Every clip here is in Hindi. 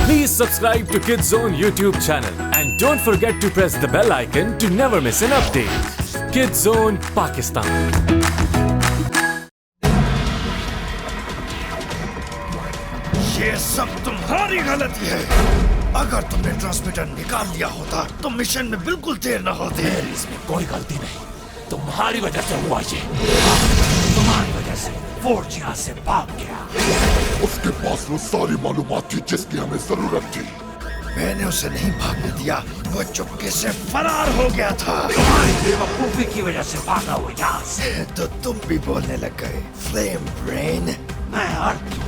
Please subscribe to Kids Zone YouTube channel and don't forget to press the bell icon to never miss an update. Kids Zone Pakistan. ये सब तुम्हारी गलती है। अगर तुमने ट्रांसमीटर निकाल लिया होता तो मिशन में बिल्कुल देर न होती। इसमें कोई गलती नहीं, तुम्हारी वजह से हुआ ये। तुम्हारी वजह से फोर्ज यहाँ से भाग गया। उसके पास वो सारी मालूमात थी जिसकी हमें जरूरत थी। मैंने उसे नहीं भागने दिया, वो चुपके से फरार हो गया था। तुम्हारी बेवकूफी की वजह से भागा वो यहाँ से। तो तुम भी बोलने लग गए, फ्लेम ब्रेन। मैं अर्थ हूँ,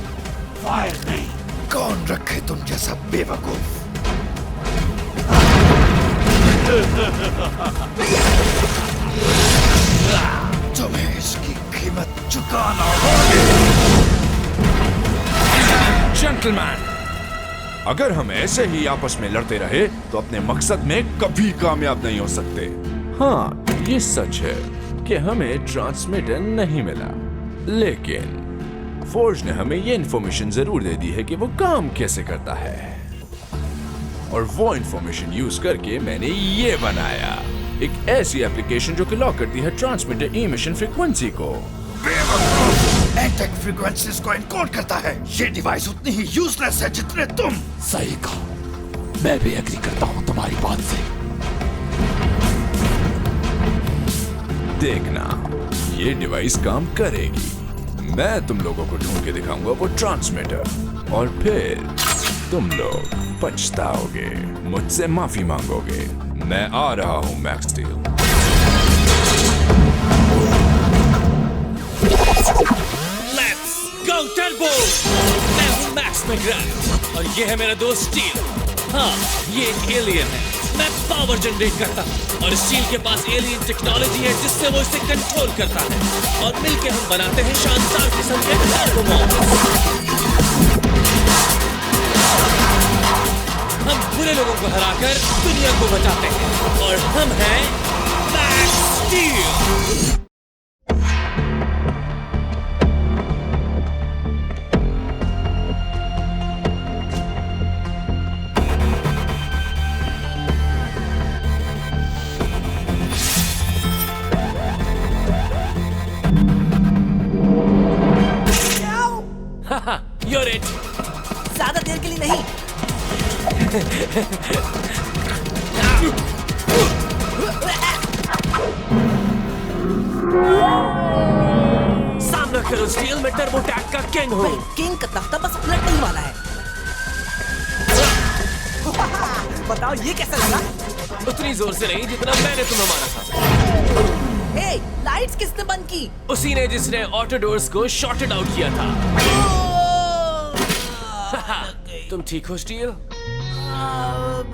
फायर नहीं। कौन रखे तुम जैसा बेवकूफ? तुम्हें इसकी कीमत चुकाना होगी। जेंटलमैन, अगर हम ऐसे ही आपस में लड़ते रहे तो अपने मकसद में कभी कामयाब नहीं हो सकते। हाँ, ये सच है कि हमें ट्रांसमीटर नहीं मिला, लेकिन फोर्ज ने हमें ये इन्फॉर्मेशन जरूर दे दी है कि वो काम कैसे करता है, और वो इन्फॉर्मेशन यूज करके मैंने ये बनाया, एक ऐसी एप्लीकेशन जो कि लॉक करती है ट्रांसमीटर इमिशन फ्रीक्वेंसी को। एंटेक फ्रीक्वेंसीज को एनकोड करता है। ये डिवाइस उतनी ही यूजलेस है जितने तुम। सही कहा, मैं भी एग्री करता हूँ तुम्हारी बात से। देखना, ये डिवाइस काम करेगी। मैं तुम लोगों को ढूंढ के दिखाऊंगा वो ट्रांसमीटर, और फिर तुम लोग पछताओगे, मुझसे माफी मांगोगे। मैं आ रहा हूँ max steel. Let's go Turbo! मैं हूँ मैक्स मैकग्राथ और ये है मेरा दोस्त स्टील। हाँ, ये एक एलियन है। मैं पावर जनरेट करता हूँ और स्टील के पास एलियन टेक्नोलॉजी है जिससे वो इसे कंट्रोल करता है, और मिलके हम बनाते हैं शानदार किस्म के टर्बो मॉब्स। हम बुरे लोगों को हराकर दुनिया को बचाते हैं, और हम हैं मैक्स स्टील। You're it. ज्यादा देर के लिए नहीं। सामना करो स्टील, मैं टर्बो टैग का किंग हूँ। किंग का तख्ता बस उलटने ही वाला है। बताओ ये कैसा लगा? उतनी जोर से नहीं जितना मैंने तुम्हें मारा था। हे, लाइट्स किसने बंद की? उसी ने जिसने ऑटो डोर्स को शॉर्टेड आउट किया था। तुम ठीक हो स्टील?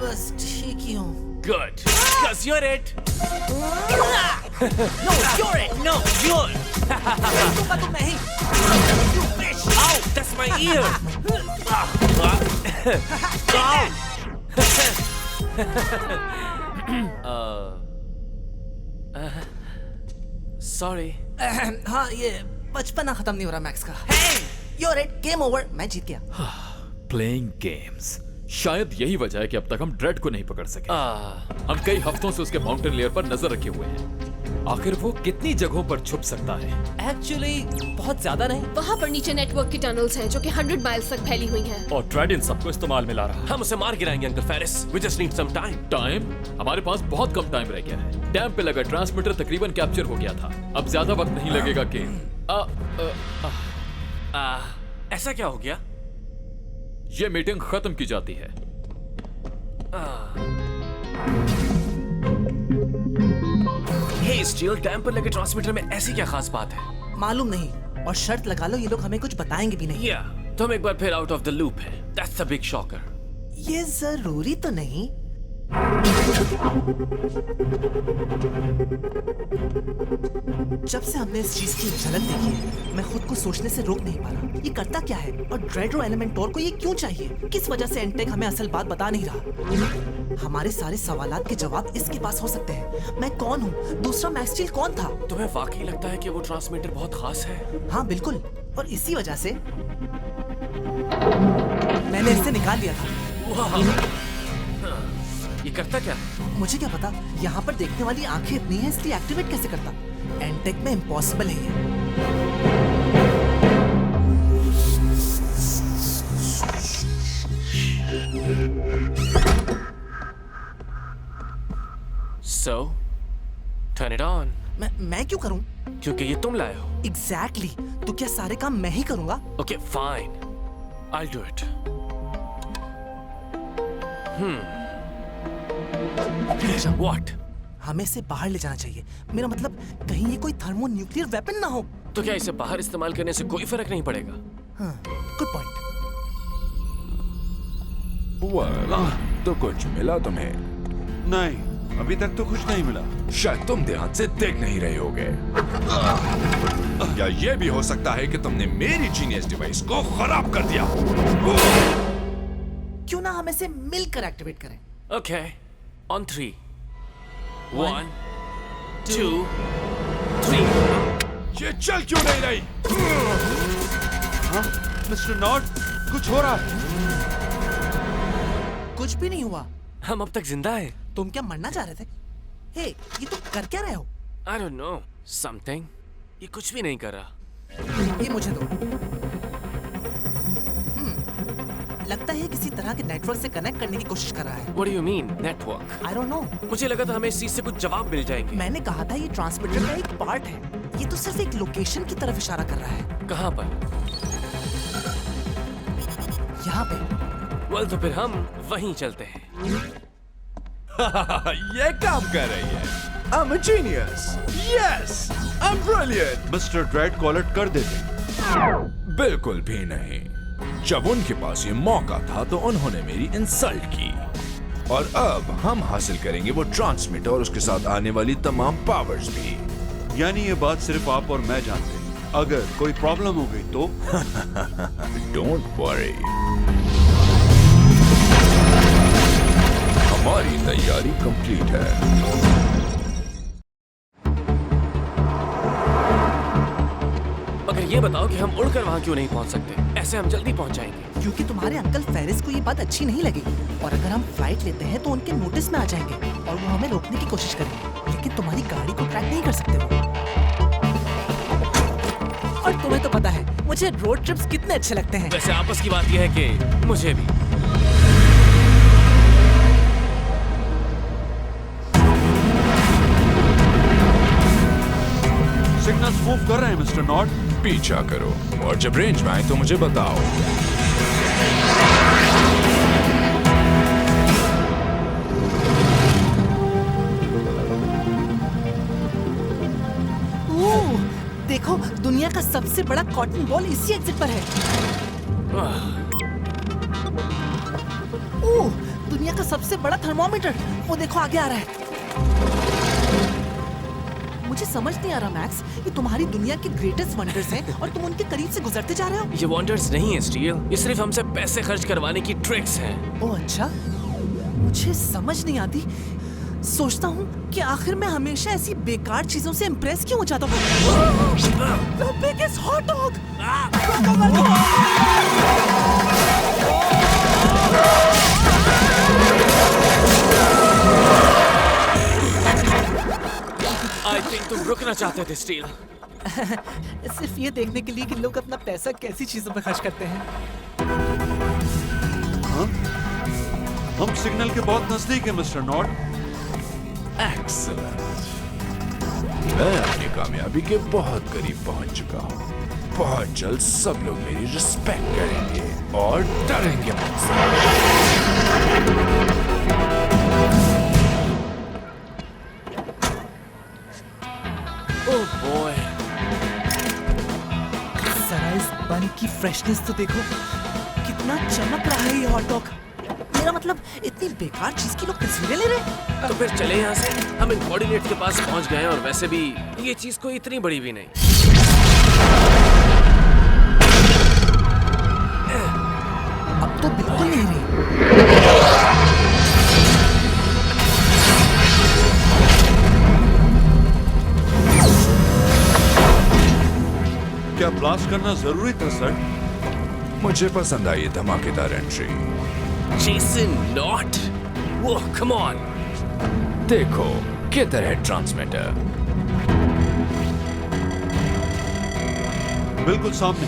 बस ठीक ही हूँ। Good, because you're it. No, you're it. No, you're. दूंगा तो मैं ही। You bitch. Ow, that's my ear. Sorry. हाँ, ये बचपना खत्म नहीं हो रहा मैक्स का। Hey, you're it. Game over. मैं जीत गया। प्लेइंग गेम्स, शायद यही वजह है कि अब तक हम ड्रेड को नहीं पकड़ सके। हम कई हफ्तों से उसके माउंटेन लेयर पर नजर रखे हुए हैं। आखिर वो कितनी जगहों पर छुप सकता है? एक्चुअली बहुत ज्यादा नहीं। वहाँ पर नीचे नेटवर्क की टनल्स हैं जो कि 100 माइल्स तक फैली हुई हैं। और ड्रेड इन सबको इस्तेमाल में ला रहा है। हम उसे मार गिराएंगे uncle Ferris. We just need some time. Time? हमारे पास बहुत कम टाइम रह गया है। डैम पे लगा ट्रांसमीटर तकरीबन कैप्चर हो गया था। अब ज्यादा वक्त नहीं लगेगा कि ऐसा क्या हो गया? ये मीटिंग खत्म की जाती है। हे स्टील, डैम पर लगे ट्रांसमीटर में ऐसी क्या खास बात है? मालूम नहीं, और शर्त लगा लो ये लोग हमें कुछ बताएंगे भी नहीं। तुम एक बार फिर आउट ऑफ द लूप है। That's the big shocker. ये जरूरी तो नहीं। जब से हमने इस चीज की झलक देखी है, मैं खुद को सोचने से रोक नहीं पा रहा। ये करता क्या है और ड्रेडो एलिमेंटोर को ये क्यों चाहिए? किस वजह से एंटेक हमें असल बात बता नहीं रहा? हमारे सारे सवालात के जवाब इसके पास हो सकते हैं। मैं कौन हूँ? दूसरा मैक्स स्टील कौन था? तुम्हें वाकई लगता है कि वो ट्रांसमीटर बहुत खास है? हाँ बिल्कुल, और इसी वजह से मैंने इसे निकाल दिया था। वाह, ये करता क्या? मुझे क्या पता, यहाँ पर देखने वाली आंखें इतनी हैं इसलिए एक्टिवेट कैसे करता? एंटेक में इम्पॉसिबल है ये। So, turn it on. मैं क्यों करूं? क्योंकि ये तुम लाए हो। Exactly. तो क्या सारे काम मैं ही करूंगा? Okay, fine. I'll do it. What? हमें इसे बाहर ले जाना चाहिए। मेरा मतलब कहीं ये कोई थर्मो न्यूक्लियर वेपन ना हो। तो क्या इसे बाहर इस्तेमाल करने से कोई फर्क नहीं पड़ेगा? हाँ, गुड पॉइंट। तो कुछ मिला तुम्हें? नहीं, अभी तक तो कुछ नहीं मिला। शायद तुम ध्यान से देख नहीं रहे होगे। या ये भी हो सकता है कि तुमने मेरी जीनियस डिवाइस को खराब कर दिया। क्यों ना हम इसे मिलकर एक्टिवेट करें? Okay, on 3. 1, 2, 3. ये चल क्यों नहीं रही? हाँ, मिस्टर नॉट, कुछ हो रहा है। कुछ भी नहीं हुआ। हम अब तक जिंदा हैं। तुम क्या मरना चाह रहे थे? हे, ये तुम कर क्या रहे हो? I don't know. Something. ये कुछ भी नहीं कर रहा। ये मुझे दो। लगता है किसी तरह के नेटवर्क से कनेक्ट करने की कोशिश कर रहा है। What do you mean, network? I don't know. मुझे लगा था हमें इस चीज से कुछ जवाब मिल जाएंगे। मैंने कहा था ये ट्रांसमीटर का एक पार्ट है। ये तो सिर्फ एक लोकेशन की तरफ इशारा कर रहा है। कहाँ पर? यहाँ पे। Well, तो फिर हम वहीं चलते हैं। ये काम कर रही है। I'm a genius. Yes, I'm brilliant. Mister dread को अलर्ट कर देते। बिल्कुल भी नहीं। जब उनके पास ये मौका था तो उन्होंने मेरी इंसल्ट की। और अब हम हासिल करेंगे वो ट्रांसमीटर और उसके साथ आने वाली तमाम पावर्स भी। यानी ये बात सिर्फ आप और मैं जानते हैं। अगर कोई प्रॉब्लम हो गई तो? डोंट वरी, हमारी तैयारी कंप्लीट है। मगर ये बताओ कि हम उड़कर वहाँ क्यों नहीं पहुँच सकते? ऐसे हम जल्दी पहुँच जाएंगे। क्योंकि तुम्हारे अंकल फेरिस को ये बात अच्छी नहीं लगेगी और अगर हम फ्लाइट लेते हैं तो उनके नोटिस में आ जाएंगे और वो हमें रोकने की कोशिश करेंगे, लेकिन तुम्हारी गाड़ी को ट्रैक नहीं कर सकते वो। और तुम्हें तो पता है मुझे रोड ट्रिप्स कितने अच्छे लगते हैं। वैसे आपस की बात यह है कि मुझे भी। सिग्नल्स मूव कर रहे हैं मिस्टर नॉट। पीछा करो और जब रेंज में आए तो मुझे बताओ। ओह, देखो दुनिया का सबसे बड़ा कॉटन बॉल इसी एग्जिट पर है। ओह, दुनिया का सबसे बड़ा थर्मोमीटर, वो देखो आगे आ रहा है। मुझे समझ नहीं आ रहा मैक्स, ये तुम्हारी दुनिया के ग्रेटेस्ट वंडर्स हैं और तुम उनके करीब से गुजरते जा रहे हो। ये वंडर्स नहीं है स्टील, ये सिर्फ हमसे पैसे खर्च करवाने की ट्रिक्स हैं। ओह अच्छा, मुझे समझ नहीं आती। सोचता हूँ कि आखिर मैं हमेशा ऐसी बेकार चीजों से इम्प्रेस क्यों हो जाता हूँ। The biggest hot dog! I think तुम रुकना चाहते थे स्टील। सिर्फ ये देखने के लिए कि लोग अपना पैसा कैसी चीजों पर खर्च करते हैं। हाँ? हम सिग्नल के बहुत नजदीक हैं मिस्टर नॉट। एक्सीलेंट, मैं अपनी कामयाबी के बहुत करीब पहुंच चुका हूँ। बहुत जल्द सब लोग मेरी रिस्पेक्ट करेंगे और डरेंगे मुझसे। ओह बॉय, जरा इस बन की फ्रेशनेस तो देखो, कितना चमक रहा है ये हॉट डॉग। मेरा मतलब इतनी बेकार चीज की लोग तस्वीरें ले रहे हैं। तो फिर चले यहाँ से। हम इन कोऑर्डिनेट के पास पहुँच गए और वैसे भी ये चीज कोई इतनी बड़ी भी नहीं। अब तो बिल्कुल नहीं रही। क्या ब्लास्ट करना जरूरी था सर? मुझे पसंद आई धमाकेदार entry. Jason Not? Whoa, come on. देखो किधर है ट्रांसमीटर? बिल्कुल सामने।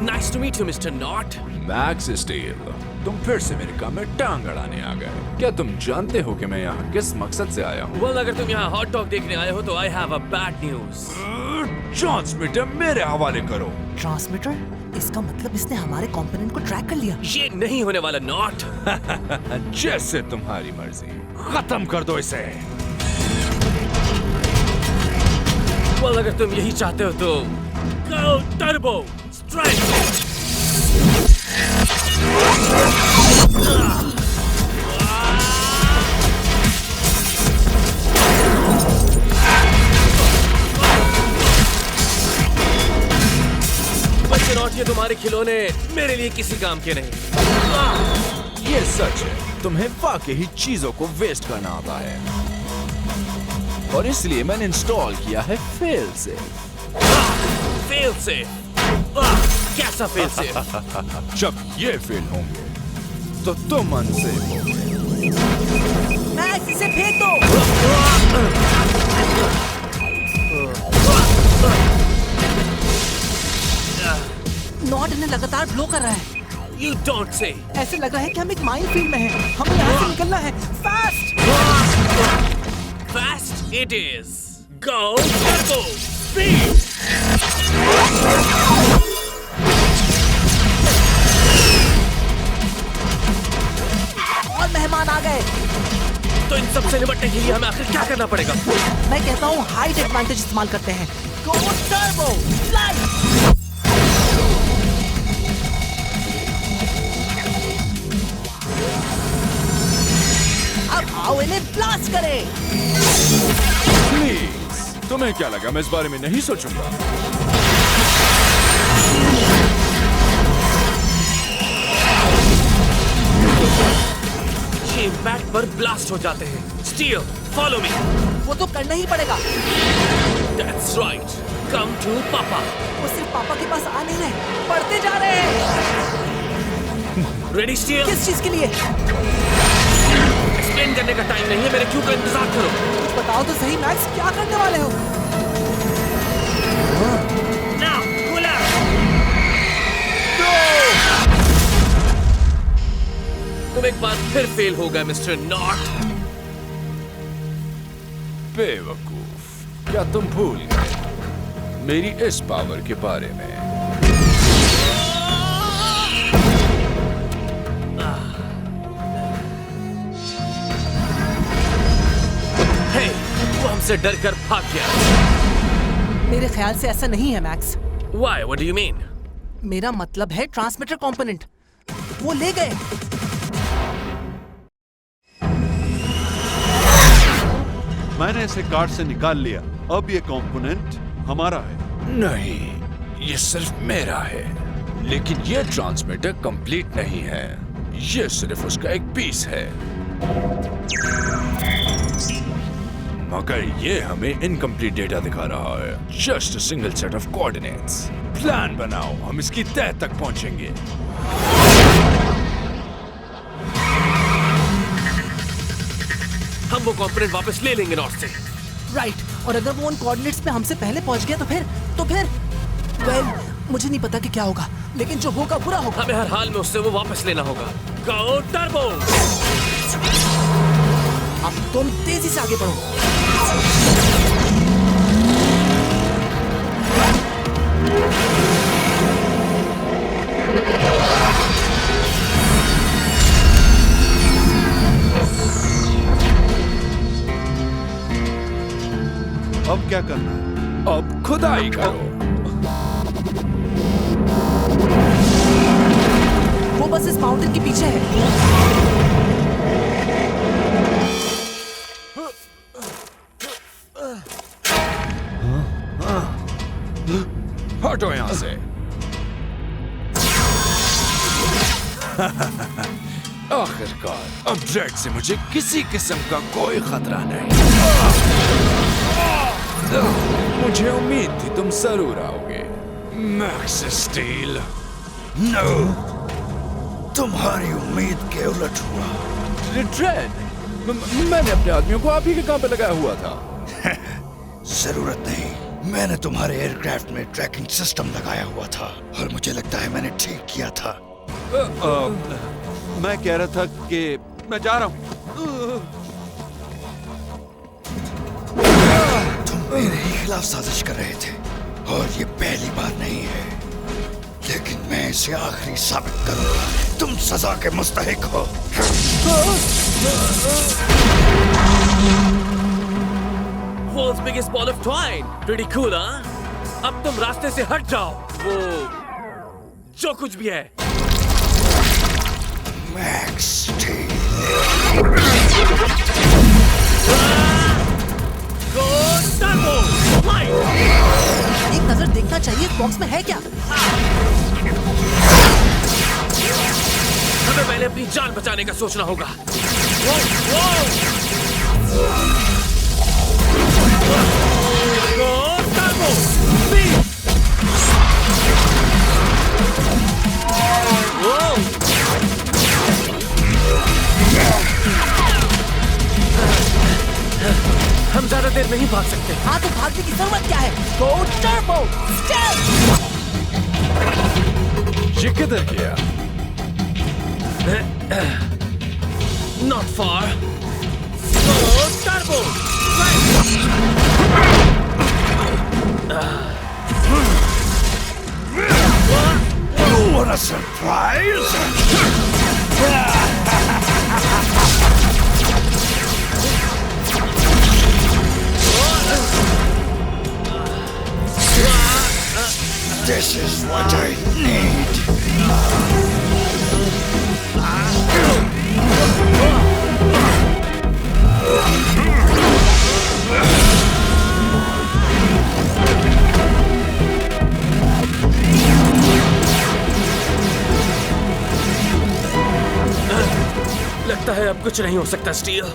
Nice to meet you, Mr. Not. Max steel, तुम फिर से मेरे काम में टांग अड़ाने आ गए। क्या तुम जानते हो कि मैं यहाँ किस मकसद से आया हूँ? Well, अगर तुम यहाँ हॉट डॉग देखने आए हो तो I have a bad news. Transmitter मेरे हवाले करो। ट्रांसमीटर? इसका मतलब इसने हमारे कंपोनेंट को ट्रैक कर लिया। ये नहीं होने वाला नॉट। जैसे तुम्हारी मर्जी, खत्म कर दो इसे। Well, अगर तुम यही चाहते हो तो Go Turbo Strike! बच्चे नॉट, ये तुम्हारे खिलौने मेरे लिए किसी काम के नहीं। ये सच है, तुम्हें वाकई ही चीजों को वेस्ट करना आता है और इसलिए मैंने इंस्टॉल किया है फेल से। फेल से? कैसा फेल से? जब ये फेल होंगे तो तुम अनसेफ होगे। मैक्स, इसे फेंक दो। नॉट इन्हें लगातार ब्लो कर रहा है। You don't say. ऐसे लग रहा है कि हम एक माइनफील्ड में हैं। हमें यहाँ से निकलना है। Fast! Fast it is. Go Turbo Speed! और मेहमान आ गए। तो इन सब से निपटने के लिए हमें आखिर क्या करना पड़ेगा? मैं कहता हूँ हाइट एडवांटेज इस्तेमाल करते हैं। Go Turbo Fly! अब आओ इन्हें ब्लास्ट करें। प्लीज, तुम्हें क्या लगा मैं इस बारे में नहीं सोचूंगा? ये इम्पैक्ट पर ब्लास्ट हो जाते हैं। Steel, follow me. वो तो करना ही पड़ेगा। That's right. Come to Papa. वो सिर्फ पापा के पास आ नहीं रहे, बढ़ते जा रहे हैं। Ready, Steel? किस चीज के लिए? एक्सप्लेन करने का टाइम नहीं है, मेरे क्यू का इंतजार करो। कुछ बताओ तो सही मैक्स, क्या करने वाले हो? Now, pull out. तुम एक बार फिर फेल हो गए, मिस्टर नॉट। बेवकूफ, क्या तुम भूल गए मेरी इस पावर के बारे में? हे, वो हमसे डर कर भाग गया। मेरे ख्याल से ऐसा नहीं है max. Why? What do you mean? मेरा मतलब है ट्रांसमीटर कंपोनेंट। वो ले गए। मैंने इसे कार्ड से निकाल लिया। अब ये कंपोनेंट हमारा है। नहीं, ये सिर्फ मेरा है। लेकिन ये ट्रांसमीटर कंप्लीट नहीं है। ये सिर्फ उसका एक पीस है। मगर ये हमें इनकम्प्लीट डेटा दिखा रहा है। Just a single set of coordinates. Plan बनाओ, हम इसकी तह तक पहुंचेंगे। हम वो कंपोनेंट वापस ले लेंगे नॉर्थ से। राइट, और अगर वो उन कोऑर्डिनेट्स पे हमसे पहले पहुंच गया तो फिर वेल, मुझे नहीं पता कि क्या होगा, लेकिन जो होगा बुरा होगा। हमें हर हाल में उससे वो वापस लेना होगा। गो टर्बो! अब तुम तेजी से आगे बढ़ो। अब क्या करना है? अब खुदाई करो। वो बस इस माउंटेन के पीछे है। हटो यहां से। आखिरकार अब ड्रेड से मुझे किसी किस्म का कोई खतरा नहीं। मुझे उम्मीद थी तुम जरूर आओगे। Max steel. नो, तुम्हारी उम्मीद के उलट हुआ। ड्रेड, मैंने अपने आदमियों को आप ही के काम पे लगाया हुआ था। जरूरत नहीं, मैंने तुम्हारे एयरक्राफ्ट में ट्रैकिंग सिस्टम लगाया हुआ था और मुझे लगता है मैंने ठीक किया था। मैं कह रहा था कि मैं जा रहा हूँ। तुम मेरे ही खिलाफ साजिश कर रहे थे और ये पहली बार नहीं है, लेकिन मैं इसे आखिरी साबित करूंगा। तुम सजा के मुस्तहिक हो। World's biggest ball of twine. Pretty cool, huh? अब तुम रास्ते से हट जाओ। वो जो कुछ भी है। Max Steel. Go Turbo! Light! एक नजर देखना चाहिए बॉक्स में है क्या। हमें पहले अपनी जान बचाने का सोचना होगा। वो! Go Turbo! Speed! Whoa! हम ज्यादा देर नहीं भाग सकते। हाँ तो भागने की जरूरत क्या है? Go Turbo! Stay! ये किधर गया? Not far. Go Turbo! You want a surprise? This is what I need. लगता है अब कुछ नहीं हो सकता स्टील।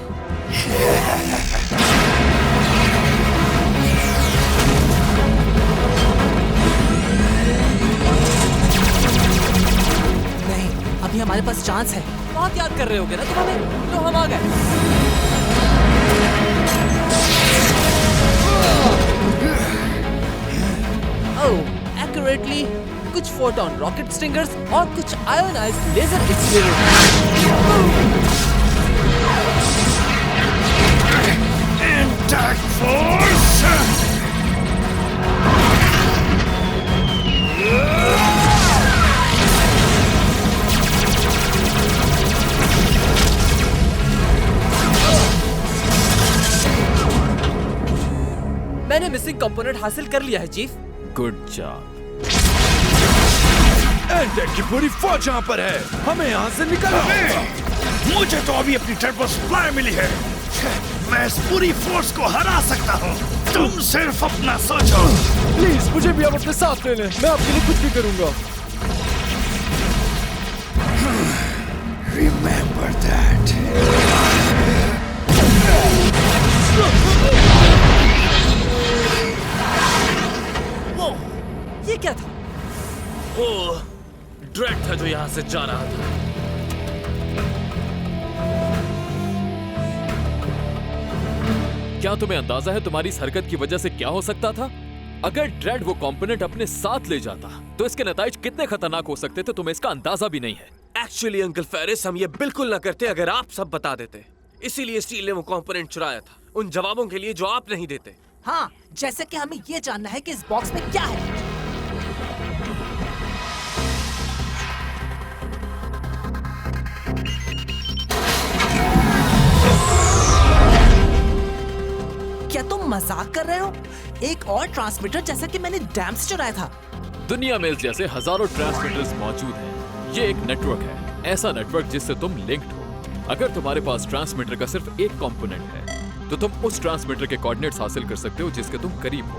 नहीं, अभी हमारे पास चांस है। बहुत याद कर रहे होगे ना तुम हमें, तो हम आ गए। ओह, एक्यूरेटली कुछ फोटोन रॉकेट स्टिंगर्स और कुछ आयोनाइज्ड लेजर Intact force! मैंने मिसिंग कंपोनेंट हासिल कर लिया है चीफ। Good job. एंटेक की पूरी फौज यहाँ पर है, हमें यहाँ से निकलना होगा। मुझे तो अभी अपनी टर्बो सप्लाई मिली है, मैं इस पूरी फोर्स को हरा सकता हूँ। तुम सिर्फ अपना सोचो। प्लीज मुझे भी अब अपने साथ ले लें, मैं आपके लिए कुछ भी करूंगा। Remember that. वो, ये क्या था? वो ड्रेड था जो यहाँ से जा रहा था। क्या तुम्हें अंदाजा है तुम्हारी इस हरकत की वजह से क्या हो सकता था? अगर ड्रेड वो कंपोनेंट अपने साथ ले जाता तो इसके नतीजे कितने खतरनाक हो सकते थे तुम्हें इसका अंदाजा भी नहीं है। एक्चुअली अंकल फेरिस, हम ये बिल्कुल ना करते अगर आप सब बता देते। इसीलिए स्टील ने वो कंपोनेंट चुराया था, उन जवाबों के लिए जो आप नहीं देते। हाँ, जैसे कि हमें ये जानना है कि इस बॉक्स में क्या है। क्या तुम मजाक कर रहे हो? एक और ट्रांसमीटर जैसा कि मैंने डैम से चुराया था। दुनिया में इस जैसे हजारों ट्रांसमीटर्स मौजूद हैं। ये एक नेटवर्क है, ऐसा नेटवर्क जिससे तुम लिंक्ड हो। अगर तुम्हारे पास ट्रांसमीटर का सिर्फ एक कंपोनेंट है तो तुम उस ट्रांसमीटर के कोऑर्डिनेट्स हासिल कर सकते हो जिसके तुम करीब हो।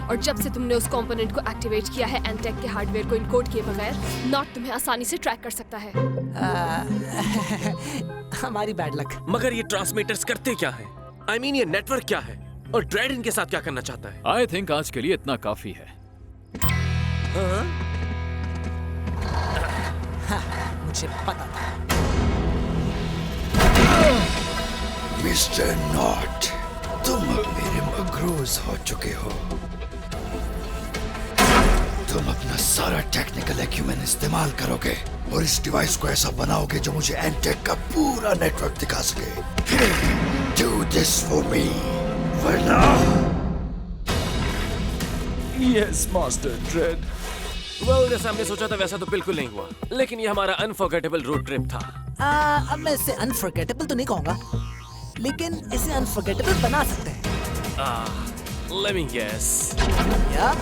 और जब से तुमने उस कंपोनेंट को एक्टिवेट किया है, एंटेक के हार्डवेयर को इनकोड किए बगैर नॉट तुम्हें आसानी से ट्रैक कर सकता है। हमारी बैड लक। मगर ये ट्रांसमीटर्स करते क्या है? I mean, ये नेटवर्क क्या है और ड्रेड इनके साथ क्या करना चाहता है? आई थिंक आज के लिए इतना काफी है। मुझे पता था। मिस्टर नॉट, तुम अब मेरे मगरूज हो चुके हो। तुम अपना सारा टेक्निकल एक्यूमेंट इस्तेमाल करोगे और इस डिवाइस को ऐसा बनाओगे जो मुझे एंटेक का पूरा नेटवर्क दिखा सके। डू दिस फॉर मी, वरना यस मास्टर ड्रेड। वेल, जैसा हमने सोचा था वैसा तो बिल्कुल नहीं हुआ, लेकिन ये हमारा अनफॉरगेटेबल रोड ट्रिप था। अब मैं इसे अनफॉरगेटेबल तो नहीं कहूंगा, लेकिन इसे अनफॉरगेटेबल बना सकते हैं। Let me guess. या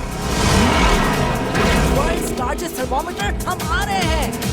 वर्ल्ड्स लार्जेस्ट थर्मोमीटर, हम आ रहे हैं।